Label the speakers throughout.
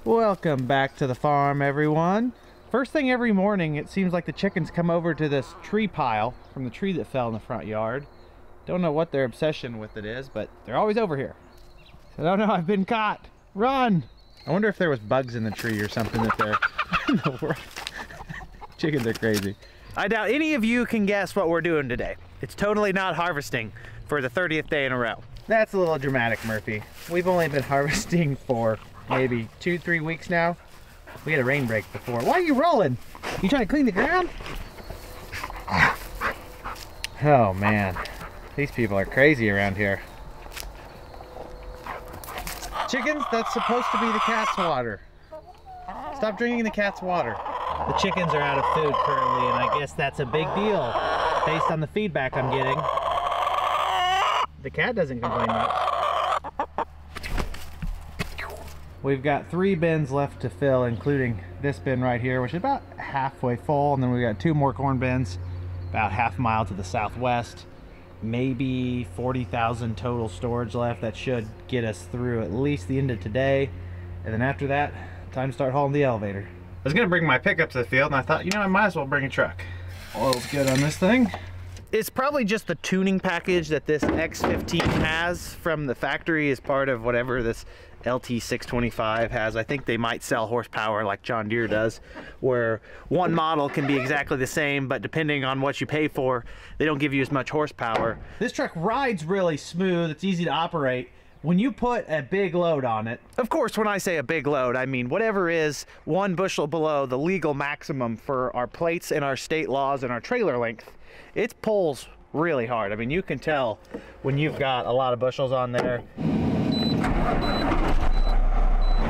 Speaker 1: Welcome back to the farm, everyone. First thing every morning, it seems like the chickens come over to this tree pile from the tree that fell in the front yard. Don't know what their obsession with it is, but they're always over here. So, oh no, I've been caught. Run! I wonder if there was bugs in the tree or something that they're in the world. Chickens are crazy. I doubt any of you can guess what we're doing today. It's totally not harvesting for the 30th day in a row. That's a little dramatic, Murphy. We've only been harvesting for maybe 2-3 weeks now. We had a rain break before. Why are you rolling? You trying to clean the ground? Oh man, these people are crazy around here. Chickens, that's supposed to be the cat's water. Stop drinking the cat's water. The chickens are out of food currently, and I guess that's a big deal based on the feedback I'm getting. The cat doesn't complain much. We've got 3 bins left to fill, including this bin right here, which is about halfway full, and then we've got 2 more corn bins about half a mile to the southwest. Maybe 40,000 total storage left. That should get us through at least the end of today, and then after that, time to start hauling the elevator. I was gonna bring my pickup to the field, and I thought, you know, I might as well bring a truck. Oil's good on this thing. It's probably just the tuning package that this X15 has from the factory as part of whatever this LT625 has. I think they might sell horsepower like John Deere does, where one model can be exactly the same, but depending on what you pay for, they don't give you as much horsepower. This truck rides really smooth. It's easy to operate. When you put a big load on it, of course, when I say a big load, I mean whatever is 1 bushel below the legal maximum for our plates and our state laws and our trailer length, it pulls really hard. I mean, you can tell when you've got a lot of bushels on there.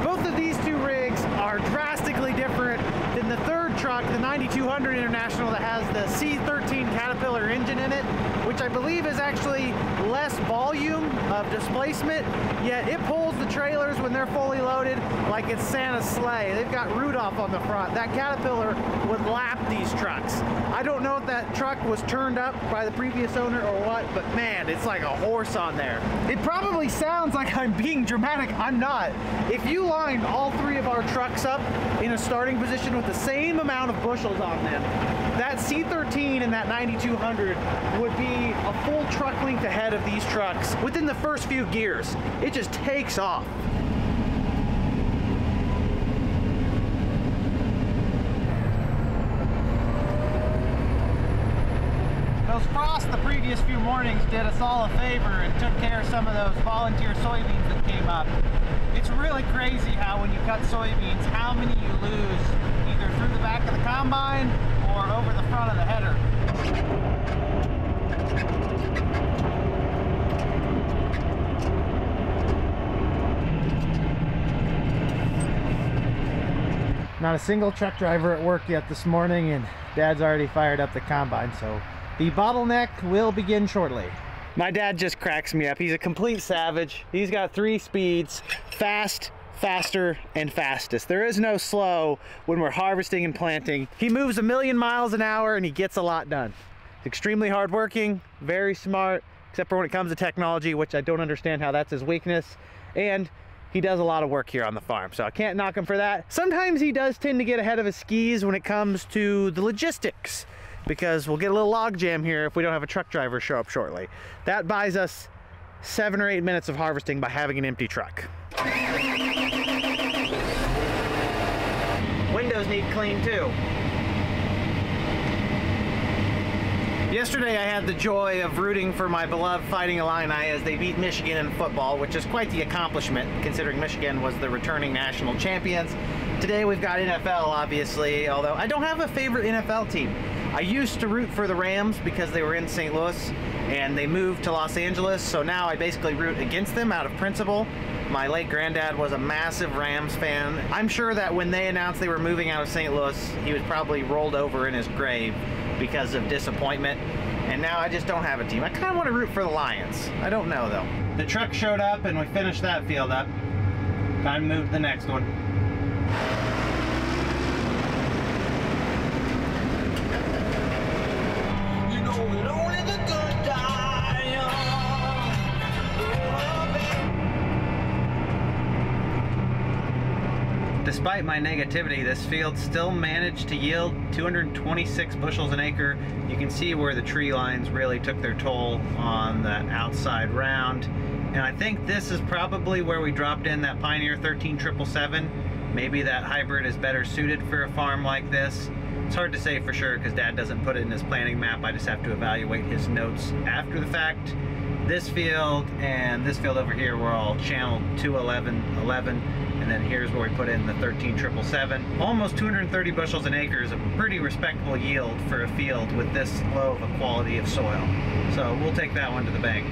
Speaker 1: Both of these 2 rigs are drastically different than the third truck, the 9200 International, that has the C13 Caterpillar engine in it, which I believe is actually less volume of displacement, yet it pulls the trailers when they're fully loaded like it's Santa's sleigh. They've got Rudolph on the front. That Caterpillar would lap these trucks. I don't know if that truck was turned up by the previous owner or what, but man, it's like a horse on there. It probably sounds like I'm being dramatic. I'm not. If you lined all 3 of our trucks up in a starting position with the same amount of bushels on them, that C13 and that 9200 would be a full truck length ahead of these trucks within the first few gears. It just takes off. Those frosts the previous few mornings did us all a favor and took care of some of those volunteer soybeans that came up. It's really crazy how when you cut soybeans, how many you lose either through the back of the combine or over the front of the header. Not a single truck driver at work yet this morning, and Dad's already fired up the combine, so the bottleneck will begin shortly. My dad just cracks me up. He's a complete savage. He's got 3 speeds: fast, faster, and fastest. There is no slow when we're harvesting and planting. He moves 1,000,000 miles an hour and he gets a lot done. He's extremely hardworking, very smart, except for when it comes to technology, which I don't understand how that's his weakness. And he does a lot of work here on the farm, so I can't knock him for that. Sometimes he does tend to get ahead of his skis when it comes to the logistics, because we'll get a little log jam here if we don't have a truck driver show up shortly. That buys us 7 or 8 minutes of harvesting by having an empty truck. Windows need clean too. Yesterday I had the joy of rooting for my beloved Fighting Illini as they beat Michigan in football, which is quite the accomplishment considering Michigan was the returning national champions. Today we've got NFL, obviously, although I don't have a favorite NFL team. I used to root for the Rams because they were in St. Louis and they moved to Los Angeles, so now I basically root against them out of principle. My late granddad was a massive Rams fan. I'm sure that when they announced they were moving out of St. Louis, he was probably rolled over in his grave because of disappointment. And now I just don't have a team. I kind of want to root for the Lions. I don't know though. The truck showed up and we finished that field up. Time to move to the next one. Despite my negativity, this field still managed to yield 226 bushels an acre. You can see where the tree lines really took their toll on the outside round. And I think this is probably where we dropped in that Pioneer 13777. Maybe that hybrid is better suited for a farm like this. It's hard to say for sure because Dad doesn't put it in his planning map. I just have to evaluate his notes after the fact. This field and this field over here were all channel 211, and then here's where we put in the 13777. Almost 230 bushels an acre is a pretty respectable yield for a field with this low of a quality of soil. So we'll take that one to the bank.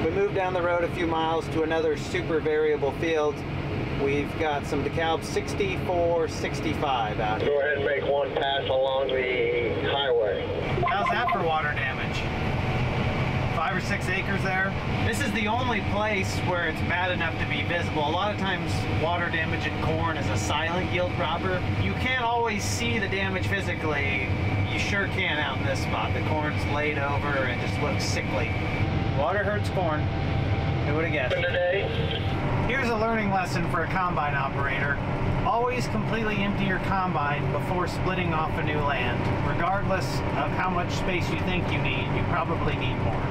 Speaker 1: We moved down the road a few miles to another super variable field. We've got some DeKalb 6465 out here.
Speaker 2: Go ahead and make one pass along the highway.
Speaker 1: How's that for water damage? 5 or 6 acres there. This is the only place where it's bad enough to be visible. A lot of times water damage in corn is a silent yield robber. You can't always see the damage physically. You sure can out in this spot. The corn's laid over and just looks sickly. Water hurts corn. Who would have guessed? Here's a learning lesson for a combine operator. Always completely empty your combine before splitting off a new land. Regardless of how much space you think you need, you probably need more.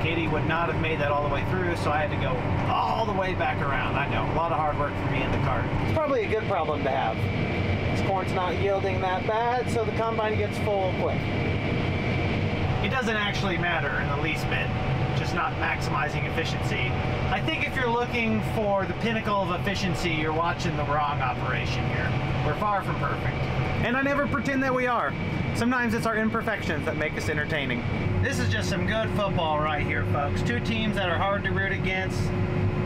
Speaker 1: Katie would not have made that all the way through, so I had to go all the way back around. I know, a lot of hard work for me in the cart. It's probably a good problem to have. This corn's not yielding that bad, so the combine gets full quick. It doesn't actually matter in the least bit, just not maximizing efficiency. I think if you're looking for the pinnacle of efficiency, you're watching the wrong operation here. We're far from perfect. And I never pretend that we are. Sometimes it's our imperfections that make us entertaining. This is just some good football right here, folks. Two teams that are hard to root against.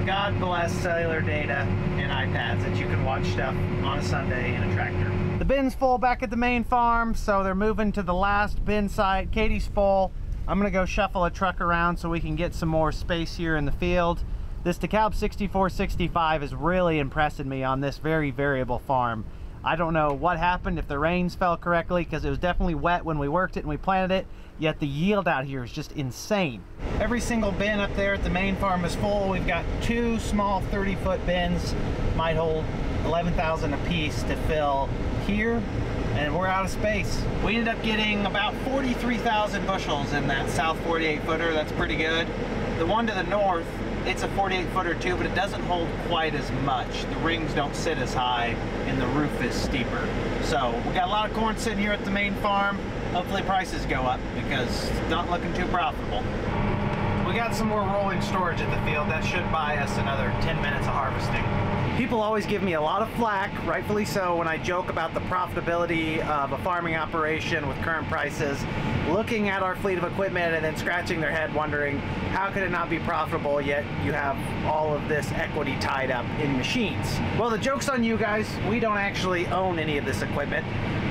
Speaker 1: God bless cellular data and iPads that you can watch stuff on a Sunday in a tractor. The bin's full back at the main farm, so they're moving to the last bin site. Katie's full. I'm gonna go shuffle a truck around so we can get some more space here in the field. This DeKalb 6465 is really impressing me on this very variable farm. I don't know what happened, if the rains fell correctly, because it was definitely wet when we worked it and we planted it, yet the yield out here is just insane. Every single bin up there at the main farm is full. We've got 2 small 30-foot bins, might hold 11,000 a piece to fill here, and we're out of space. We ended up getting about 43,000 bushels in that south 48 footer. That's pretty good. The one to the north, it's a 48 footer too, but it doesn't hold quite as much. The rings don't sit as high and the roof is steeper. So we got a lot of corn sitting here at the main farm. Hopefully prices go up because it's not looking too profitable. We got some more rolling storage at the field. That should buy us another 10 minutes of harvesting. People always give me a lot of flack, rightfully so, when I joke about the profitability of a farming operation with current prices, looking at our fleet of equipment and then scratching their head wondering, how could it not be profitable, yet you have all of this equity tied up in machines? Well, the joke's on you guys. We don't actually own any of this equipment.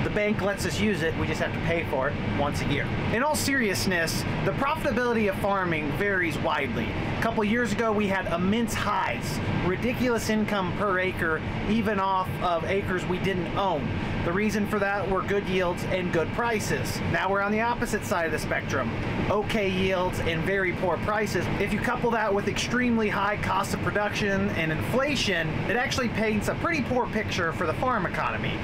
Speaker 1: The bank lets us use it, we just have to pay for it once a year. In all seriousness, the profitability of farming varies widely. A couple years ago we had immense highs, ridiculous income per acre, even off of acres we didn't own. The reason for that were good yields and good prices. Now we're on the opposite side of the spectrum. Okay yields and very poor prices. If you couple that with extremely high costs of production and inflation, it actually paints a pretty poor picture for the farm economy.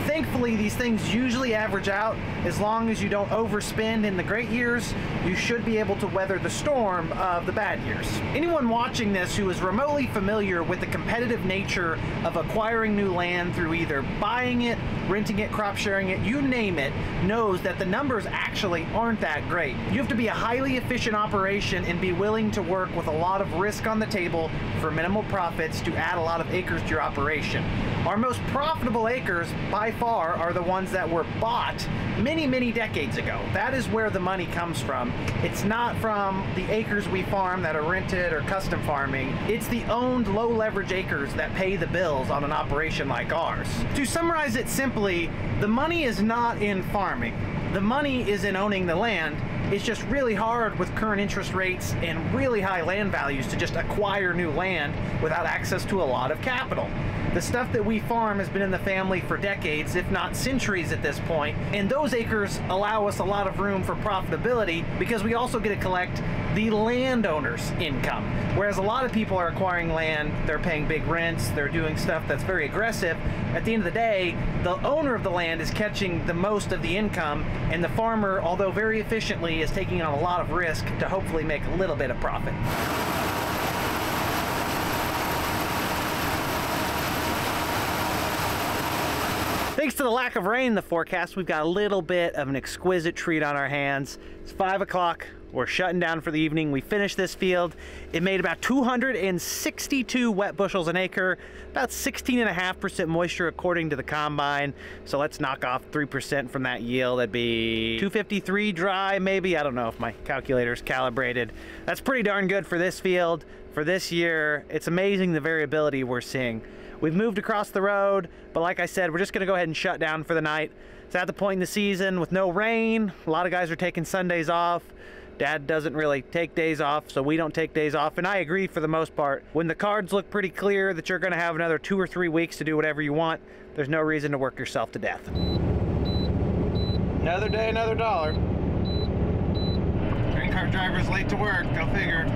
Speaker 1: Thankfully, these things usually average out. As long as you don't overspend in the great years, you should be able to weather the storm of the bad years. Anyone watching this who is remotely familiar with the competitive nature of acquiring new land through either buying it, renting it, crop sharing it, you name it, knows that the numbers actually aren't that great. You have to be a highly efficient operation and be willing to work with a lot of risk on the table for minimal profits to add a lot of acres to your operation. Our most profitable acres by far are the ones that were bought many decades ago. That is where the money comes from. It's not from the acres we farm that are rented or custom farming. It's the owned low leverage acres that pay the bills on an operation like ours. To summarize it simply, the money is not in farming. The money is in owning the land. It's just really hard with current interest rates and really high land values to just acquire new land without access to a lot of capital. The stuff that we farm has been in the family for decades, if not centuries at this point, and those acres allow us a lot of room for profitability because we also get to collect the landowner's income. Whereas a lot of people are acquiring land, they're paying big rents, they're doing stuff that's very aggressive. At the end of the day, the owner of the land is catching the most of the income, and the farmer, although very efficiently, is taking on a lot of risk to hopefully make a little bit of profit. Thanks to the lack of rain in the forecast, we've got a little bit of an exquisite treat on our hands. It's 5 o'clock. We're shutting down for the evening. We finished this field. It made about 262 wet bushels an acre, about 16.5% moisture according to the combine. So let's knock off 3% from that yield. That'd be 253 dry, maybe. I don't know if my calculator's calibrated. That's pretty darn good for this field, for this year. It's amazing the variability we're seeing. We've moved across the road, but like I said, we're just gonna go ahead and shut down for the night. It's at the point in the season with no rain. A lot of guys are taking Sundays off. Dad doesn't really take days off, so we don't take days off. And I agree for the most part. When the cards look pretty clear that you're gonna have another 2 or 3 weeks to do whatever you want, there's no reason to work yourself to death. Another day, another dollar. Grain cart driver's late to work, go figure.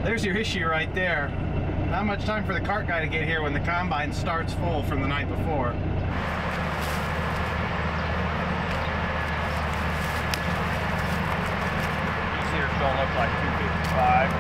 Speaker 1: There's your issue right there. Not much time for the cart guy to get here when the combine starts full from the night before.
Speaker 3: These here still look like 255.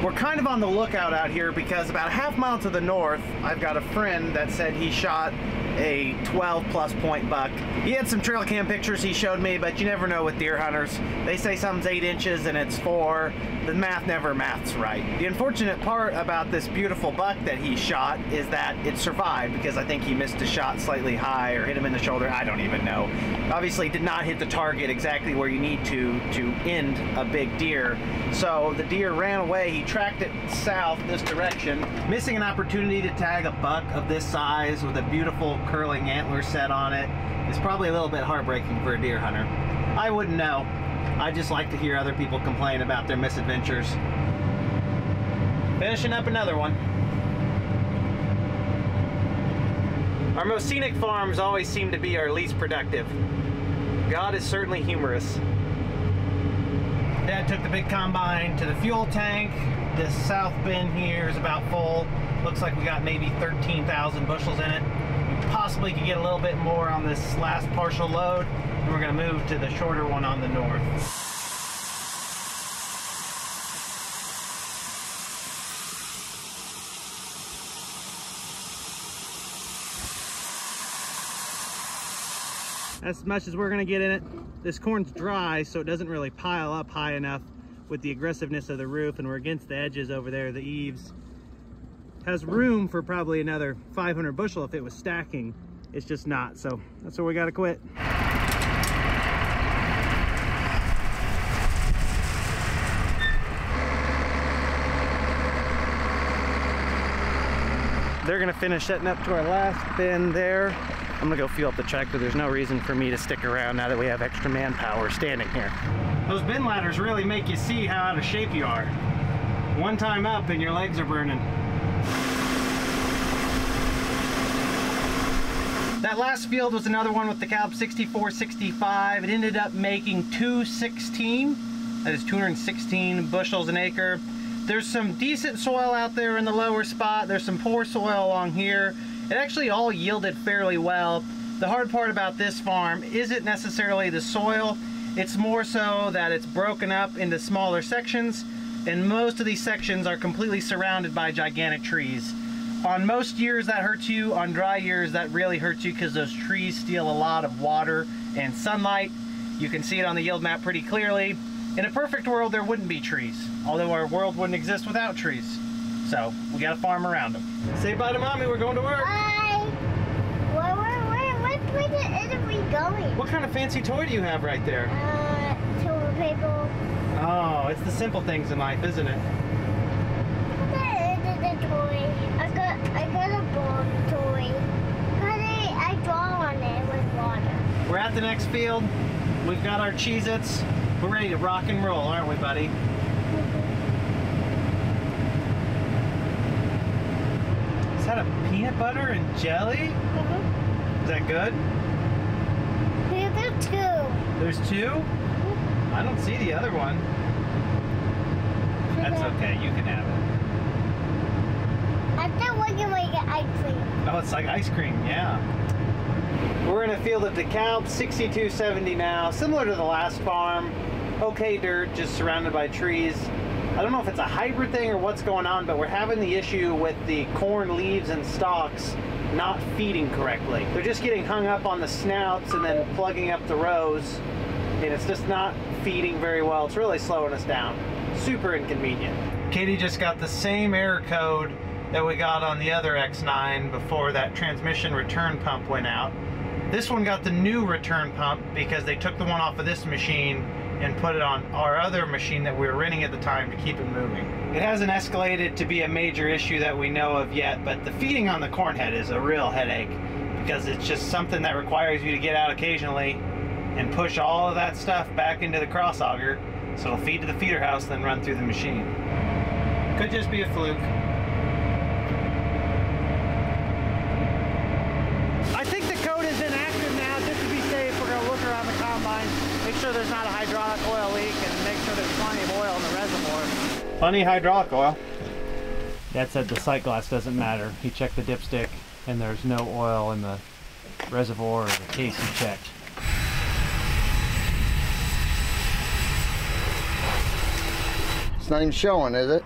Speaker 1: We're kind of on the lookout out here because about a half mile to the north, I've got a friend that said he shot a 12+ point buck. He had some trail cam pictures he showed me, but you never know with deer hunters. They say something's 8 inches and it's 4. The math never maths right. The unfortunate part about this beautiful buck that he shot is that it survived because I think he missed a shot slightly high or hit him in the shoulder. I don't even know. Obviously did not hit the target exactly where you need to end a big deer. So the deer ran away. He tracked it south this direction, missing an opportunity to tag a buck of this size with a beautiful curling antler set on it. It's probably a little bit heartbreaking for a deer hunter. I wouldn't know. I just like to hear other people complain about their misadventures. Finishing up another one. Our most scenic farms always seem to be our least productive. God is certainly humorous. Dad took the big combine to the fuel tank. This south bin here is about full. Looks like we got maybe 13,000 bushels in it. We possibly could get a little bit more on this last partial load, and we're gonna move to the shorter one on the north. As much as we're gonna get in it. This corn's dry, so it doesn't really pile up high enough with the aggressiveness of the roof, and we're against the edges over there. The eaves has room for probably another 500 bushel if it was stacking. It's just not, so that's where we gotta quit. They're gonna finish setting up to our last bin there. I'm gonna go fuel up the tractor. There's no reason for me to stick around now that we have extra manpower standing here. Those bin ladders really make you see how out of shape you are. One time up and your legs are burning. That last field was another one with the caliber 6465. It ended up making 216. That is 216 bushels an acre. There's some decent soil out there in the lower spot. There's some poor soil along here. It actually all yielded fairly well. The hard part about this farm isn't necessarily the soil. It's more so that it's broken up into smaller sections, and most of these sections are completely surrounded by gigantic trees. On most years that hurts you. On dry years that really hurts you because those trees steal a lot of water and sunlight. You can see it on the yield map pretty clearly. In a perfect world there wouldn't be trees, although our world wouldn't exist without trees. So we gotta farm around them. Say bye to mommy, we're going to work.
Speaker 4: Bye. Where are we going?
Speaker 1: What kind of fancy toy do you have right there?
Speaker 4: Toilet paper.
Speaker 1: Oh, it's the simple things in life, isn't it?
Speaker 4: The toy. I got a ball toy. I draw on it with water.
Speaker 1: We're at the next field. We've got our Cheez-Its. We're ready to rock and roll, aren't we, buddy? Is that a peanut butter and jelly? Is that good?
Speaker 4: There's two.
Speaker 1: There's two? I don't see the other one. That's okay, you can have it.
Speaker 4: I'm still looking like ice cream.
Speaker 1: Oh, it's like ice cream, yeah. We're in a field of DeKalb, 6270 now, similar to the last farm. Okay dirt, just surrounded by trees. I don't know if it's a hybrid thing or what's going on, but we're having the issue with the corn leaves and stalks not feeding correctly. They're just getting hung up on the snouts and then plugging up the rows, and it's just not feeding very well. It's really slowing us down. Super inconvenient. Katie just got the same error code that we got on the other X9 before that transmission return pump went out. This one got the new return pump because they took the one off of this machine and put it on our other machine that we were renting at the time to keep it moving. It hasn't escalated to be a major issue that we know of yet, but the feeding on the corn head is a real headache because it's just something that requires you to get out occasionally and push all of that stuff back into the cross auger so it'll feed to the feeder house, then run through the machine. Could just be a fluke. I think the code is inactive now. Just to be safe, we're going to look around the combine, make sure there's not a hydraulic oil leak, and make sure there's plenty of oil in the reservoir. Plenty of hydraulic oil. Dad said the sight glass doesn't matter. He checked the dipstick, and there's no oil in the reservoir or the case he checked.
Speaker 5: It's not even showing, is it?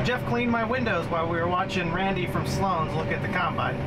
Speaker 1: Jeff cleaned my windows while we were watching Randy from Sloan's look at the combine.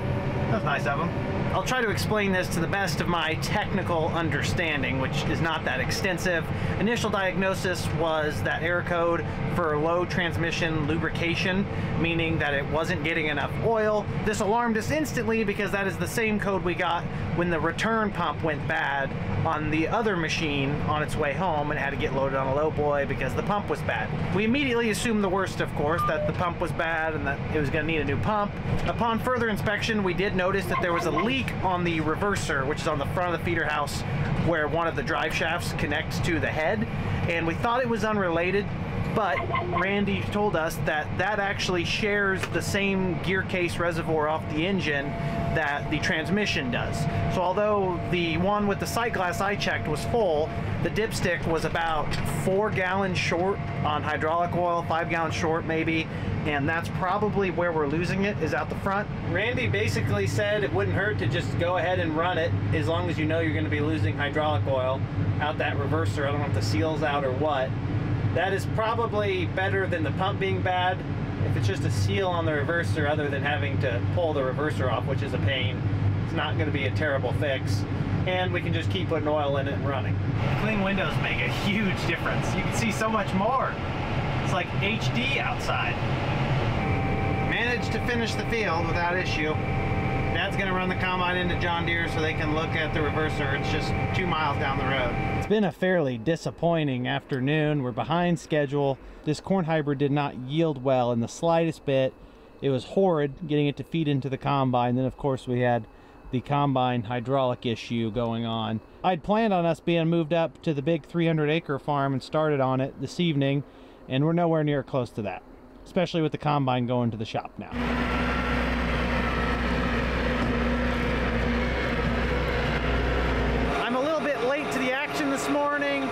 Speaker 1: That was nice of him. I'll try to explain this to the best of my technical understanding, which is not that extensive. Initial diagnosis was that error code for low transmission lubrication, meaning that it wasn't getting enough oil. This alarmed us instantly because that is the same code we got when the return pump went bad on the other machine on its way home and had to get loaded on a low boy because the pump was bad. We immediately assumed the worst, of course, that the pump was bad and that it was going to need a new pump. Upon further inspection, we did notice that there was a leak on the reverser, which is on the front of the feeder house where one of the drive shafts connects to the head, and we thought it was unrelated, but Randy told us that that actually shares the same gear case reservoir off the engine that the transmission does. So although the one with the sight glass I checked was full, the dipstick was about 4 gallons short on hydraulic oil, 5 gallons short maybe, and that's probably where we're losing it, is out the front. Randy basically said it wouldn't hurt to just go ahead and run it as long as you know you're going to be losing hydraulic oil out that reverser. I don't know if the seal's out or what. That is probably better than the pump being bad. If it's just a seal on the reverser other than having to pull the reverser off, which is a pain, it's not going to be a terrible fix. And we can just keep putting oil in it and running. Clean windows make a huge difference. You can see so much more. It's like HD outside. Managed to finish the field without issue. Dad's gonna run the combine into John Deere so they can look at the reverser. It's just 2 miles down the road. It's been a fairly disappointing afternoon. We're behind schedule. This corn hybrid did not yield well in the slightest bit. It was horrid getting it to feed into the combine. Then of course we had the combine hydraulic issue going on. I'd planned on us being moved up to the big 300-acre farm and started on it this evening, and we're nowhere near close to that, especially with the combine going to the shop now. I'm a little bit late to the action this morning.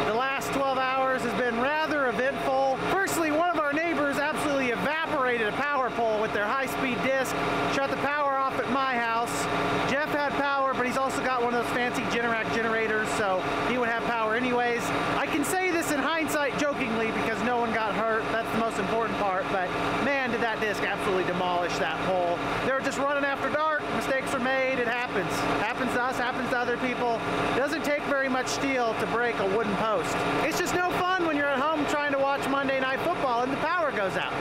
Speaker 1: The last 12 hours has been rather eventful. Firstly, one of our neighbors absolutely evaporated a power pole with their high-speed disc, shut the power off at my house. Jeff had power, but he's also got one of those fancy Generac generators, so he would have power anyways. I can say this in hindsight jokingly because no one got hurt. That's the most important part, but man, did that disc absolutely demolish that pole. They were just running after dark. Mistakes were made. It happens. Happens to us, happens to other people. It doesn't take very much steel to break a wooden post. It's just no fun when you're at home trying to watch Monday Night Football and the power goes out.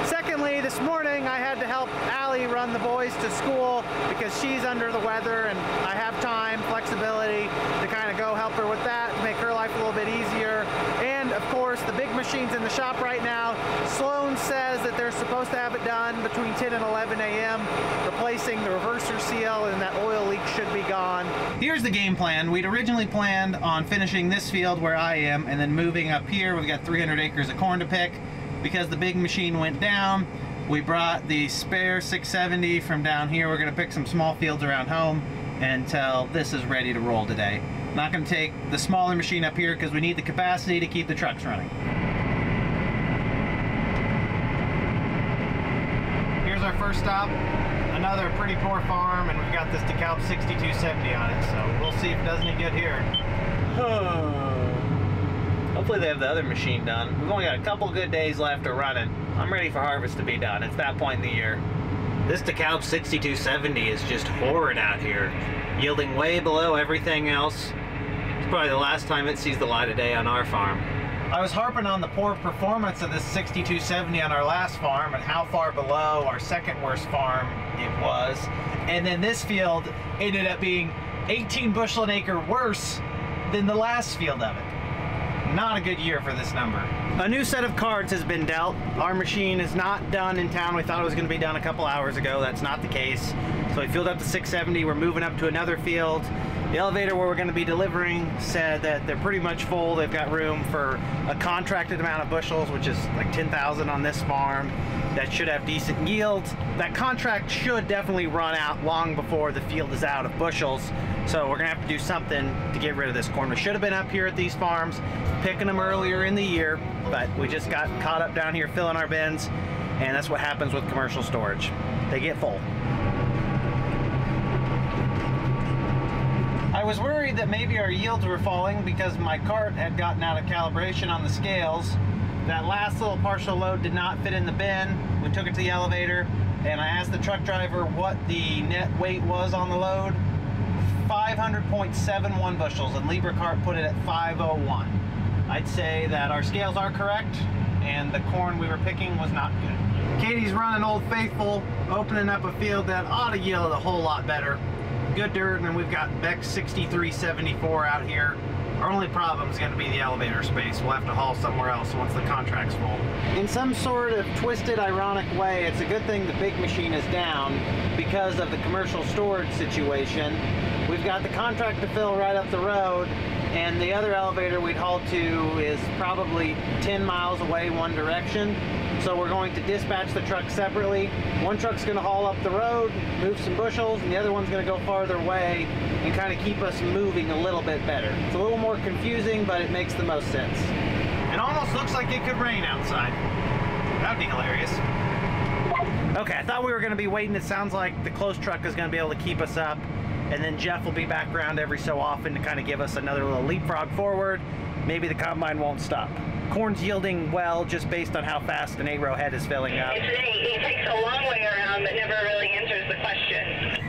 Speaker 1: Secondly, this morning I had to help Allie run the boys to school because she's under the weather, and I have time, flexibility to kind of go help her with that, to make her life a little bit easier. And of course, the big machine's in the shop right now. Sloan says that they're supposed to have it done between 10 and 11 a.m., replacing the reverser seal, and that oil leak should be gone. Here's the game plan. We'd originally planned on finishing this field where I am and then moving up here. We've got 300 acres of corn to pick. Because the big machine went down, we brought the spare 670 from down here. We're gonna pick some small fields around home until this is ready to roll today. Not gonna take the smaller machine up here because we need the capacity to keep the trucks running. Here's our first stop. Another pretty poor farm, and we've got this DeKalb 6270 on it, so we'll see if it does any good here. Hopefully they have the other machine done. We've only got a couple good days left of running. I'm ready for harvest to be done. It's that point in the year. This DeKalb 6270 is just horrid out here, yielding way below everything else. It's probably the last time it sees the light of day on our farm. I was harping on the poor performance of this 6270 on our last farm and how far below our second worst farm it was. And then this field ended up being 18 bushel an acre worse than the last field of it. Not a good year for this number. A new set of cards has been dealt. Our machine is not done in town. We thought it was going to be done a couple hours ago. That's not the case. So we filled up to 670. We're moving up to another field. The elevator where we're going to be delivering said that they're pretty much full. They've got room for a contracted amount of bushels, which is like 10,000 on this farm. That should have decent yields. That contract should definitely run out long before the field is out of bushels. So we're gonna have to do something to get rid of this corn. We should have been up here at these farms picking them earlier in the year, but we just got caught up down here filling our bins, and that's what happens with commercial storage. They get full. I was worried that maybe our yields were falling because my cart had gotten out of calibration on the scales. That last little partial load did not fit in the bin. We took it to the elevator, and I asked the truck driver what the net weight was on the load. 500.71 bushels, and Libra Cart put it at 501. I'd say that our scales are correct, and the corn we were picking was not good. Katie's running Old Faithful, opening up a field that ought to yield a whole lot better. Good dirt, and then we've got Beck 6374 out here. Our only problem is going to be the elevator space. We'll have to haul somewhere else once the contract's full. In some sort of twisted, ironic way, it's a good thing the big machine is down because of the commercial storage situation. We've got the contract to fill right up the road, and the other elevator we'd haul to is probably 10 miles away one direction. So we're going to dispatch the trucks separately. One truck's going to haul up the road, move some bushels, and the other one's going to go farther away and kind of keep us moving a little bit better. It's a little more confusing, but it makes the most sense. It almost looks like it could rain outside. That'd be hilarious. Okay, I thought we were going to be waiting. It sounds like the close truck is going to be able to keep us up, and then Jeff will be back around every so often to kind of give us another little leapfrog forward. Maybe the combine won't stop. Corn's yielding well just based on how fast an 8-row head is filling up.
Speaker 6: It's Nate. He takes a long way around but never really answers the question.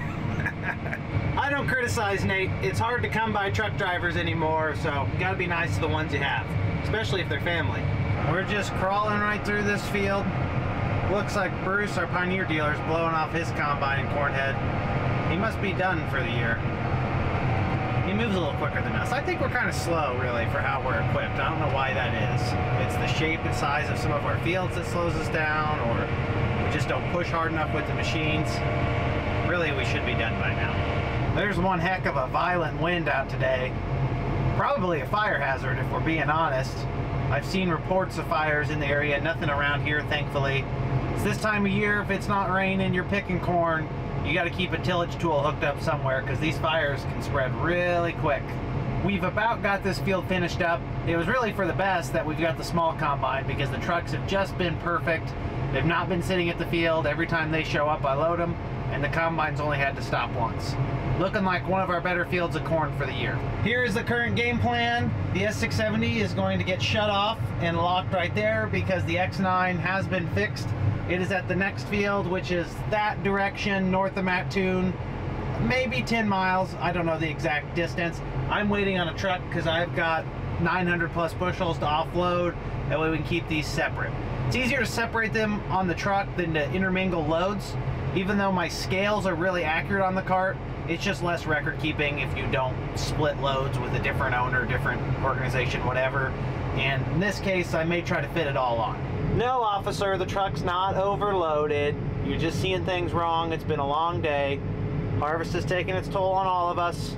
Speaker 1: I don't criticize Nate. It's hard to come by truck drivers anymore, so you gotta be nice to the ones you have, especially if they're family. We're just crawling right through this field. Looks like Bruce, our Pioneer dealer, is blowing off his combine and corn head. He must be done for the year. He moves a little quicker than us. I think we're kind of slow, really, for how we're equipped. I don't know why that is. It's the shape and size of some of our fields that slows us down, or we just don't push hard enough with the machines. Really, we should be done by now. There's one heck of a violent wind out today. Probably a fire hazard if we're being honest. I've seen reports of fires in the area, nothing around here thankfully. It's this time of year, if it's not raining, you're picking corn, you got to keep a tillage tool hooked up somewhere because these fires can spread really quick. We've about got this field finished up. It was really for the best that we've got the small combine because the trucks have just been perfect. They've not been sitting at the field. Every time they show up, I load them, and the combine's only had to stop once. Looking like one of our better fields of corn for the year. Here is the current game plan. The S670 is going to get shut off and locked right there because the X9 has been fixed. It is at the next field, which is that direction north of Mattoon, maybe 10 miles. I don't know the exact distance. I'm waiting on a truck because I've got 900 plus bushels to offload. That way we can keep these separate. It's easier to separate them on the truck than to intermingle loads. Even though my scales are really accurate on the cart, it's just less record keeping if you don't split loads with a different owner, different organization, whatever. And in this case, I may try to fit it all on. No, officer, the truck's not overloaded. You're just seeing things wrong. It's been a long day. Harvest is taking its toll on all of us.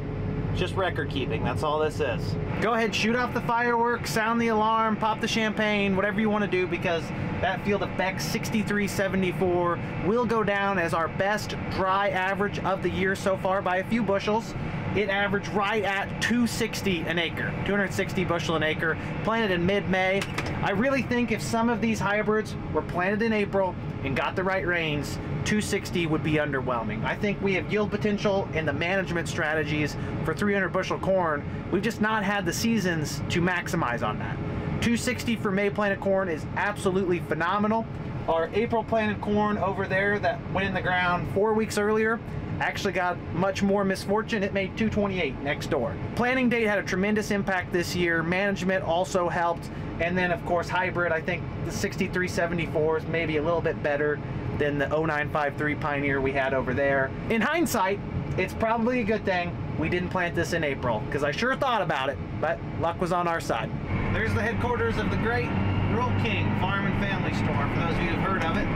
Speaker 1: Just record keeping, that's all this is. Go ahead, shoot off the fireworks, sound the alarm, pop the champagne, whatever you want to do, because that field of Beck 6374 will go down as our best dry average of the year so far by a few bushels. It averaged right at 260 an acre, 260 bushel an acre, planted in mid-May. I really think if some of these hybrids were planted in April and got the right rains, 260 would be underwhelming. I think we have yield potential in the management strategies for 300 bushel corn. We've just not had the seasons to maximize on that. 260 for May planted corn is absolutely phenomenal. Our April planted corn over there that went in the ground 4 weeks earlier actually got much more misfortune. It made 228 next door. Planting date had a tremendous impact this year. Management also helped. And then of course hybrid, I think the 6374 is maybe a little bit better than the 0953 Pioneer we had over there. In hindsight, it's probably a good thing we didn't plant this in April, because I sure thought about it, but luck was on our side. There's the headquarters of the great Rural King Farm and Family Store, for those of you who've heard of it,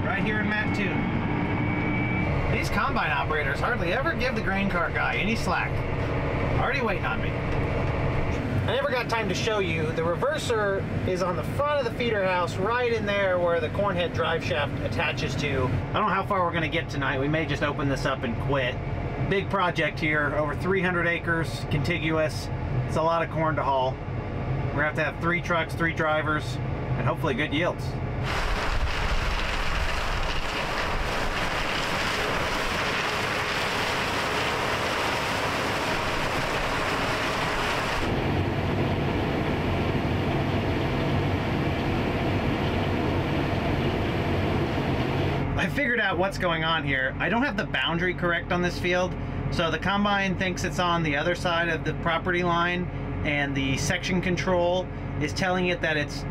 Speaker 1: right here in Mattoon. These combine operators hardly ever give the grain cart guy any slack. Already waiting on me. I never got time to show you. The reverser is on the front of the feeder house, right in there where the corn head drive shaft attaches to. I don't know how far we're gonna get tonight. We may just open this up and quit. Big project here, over 300 acres, contiguous. It's a lot of corn to haul. We're gonna have 3 trucks, 3 drivers, and hopefully good yields. I figured out what's going on here. I don't have the boundary correct on this field, so the combine thinks it's on the other side of the property line, and the section control is telling it that it's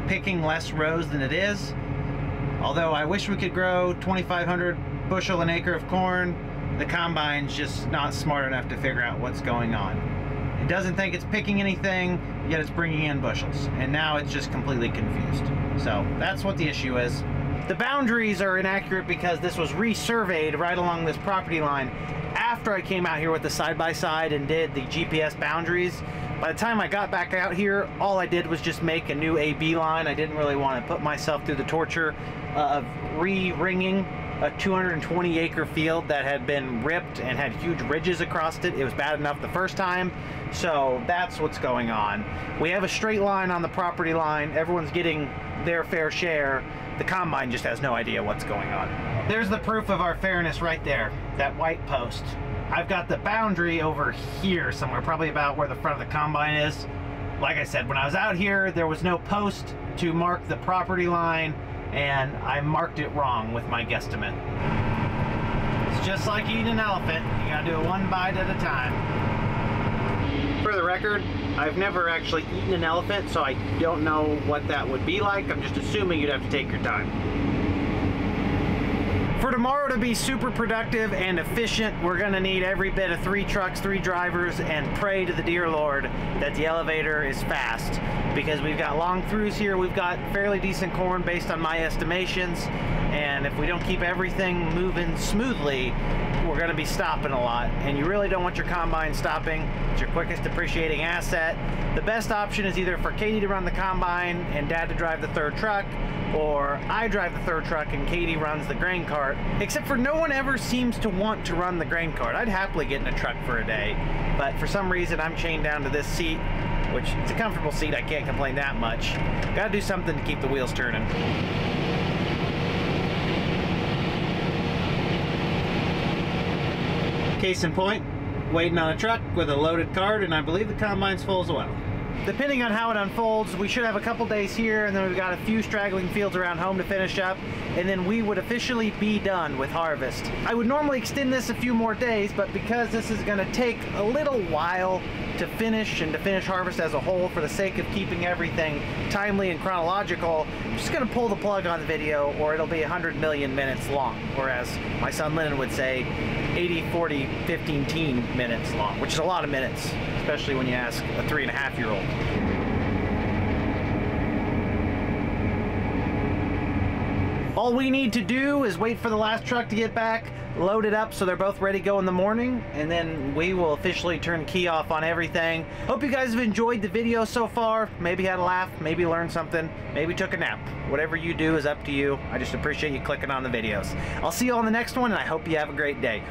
Speaker 1: picking less rows than it is. Although I wish we could grow 2,500 bushel an acre of corn, the combine's just not smart enough to figure out what's going on. It doesn't think it's picking anything, yet it's bringing in bushels, and now it's just completely confused. So that's what the issue is. The boundaries are inaccurate because this was resurveyed right along this property line after I came out here with the side-by-side and did the GPS boundaries. By the time I got back out here, all I did was just make a new AB line. I didn't really want to put myself through the torture of re-ringing a 220 acre field that had been ripped and had huge ridges across it. It was bad enough the first time, so that's what's going on. We have a straight line on the property line. Everyone's getting their fair share. The combine just has no idea what's going on. There's the proof of our fairness right there, that white post. I've got the boundary over here somewhere, probably about where the front of the combine is. Like I said, when I was out here, there was no post to mark the property line, and I marked it wrong with my guesstimate. It's just like eating an elephant. You gotta do it one bite at a time. For the record, I've never actually eaten an elephant, so I don't know what that would be like. I'm just assuming you'd have to take your time. For tomorrow to be super productive and efficient, we're gonna need every bit of 3 trucks, 3 drivers, and pray to the dear Lord that the elevator is fast. Because we've got long throughs here, we've got fairly decent corn based on my estimations, and if we don't keep everything moving smoothly, we're going to be stopping a lot, and you really don't want your combine stopping. It's your quickest depreciating asset. The best option is either for Katie to run the combine and Dad to drive the third truck, or I drive the third truck and Katie runs the grain cart, except for no one ever seems to want to run the grain cart. I'd happily get in a truck for a day, but for some reason I'm chained down to this seat, which it's a comfortable seat, I can't complain that much. Gotta do something to keep the wheels turning. Case in point, waiting on a truck with a loaded cart, and I believe the combine's full as well. Depending on how it unfolds, we should have a couple days here, and then we've got a few straggling fields around home to finish up, and then we would officially be done with harvest. I would normally extend this a few more days, but because this is going to take a little while to finish and to finish harvest as a whole for the sake of keeping everything timely and chronological, I'm just going to pull the plug on the video, or it'll be 100 million minutes long, or as my son Lennon would say, 80, 40, 15 teen minutes long, which is a lot of minutes, especially when you ask a 3.5-year-old. All we need to do is wait for the last truck to get back, load it up so they're both ready to go in the morning, and then we will officially turn key off on everything. Hope you guys have enjoyed the video so far. Maybe had a laugh, maybe learned something, maybe took a nap. Whatever you do is up to you. I just appreciate you clicking on the videos. I'll see you on the next one, and I hope you have a great day.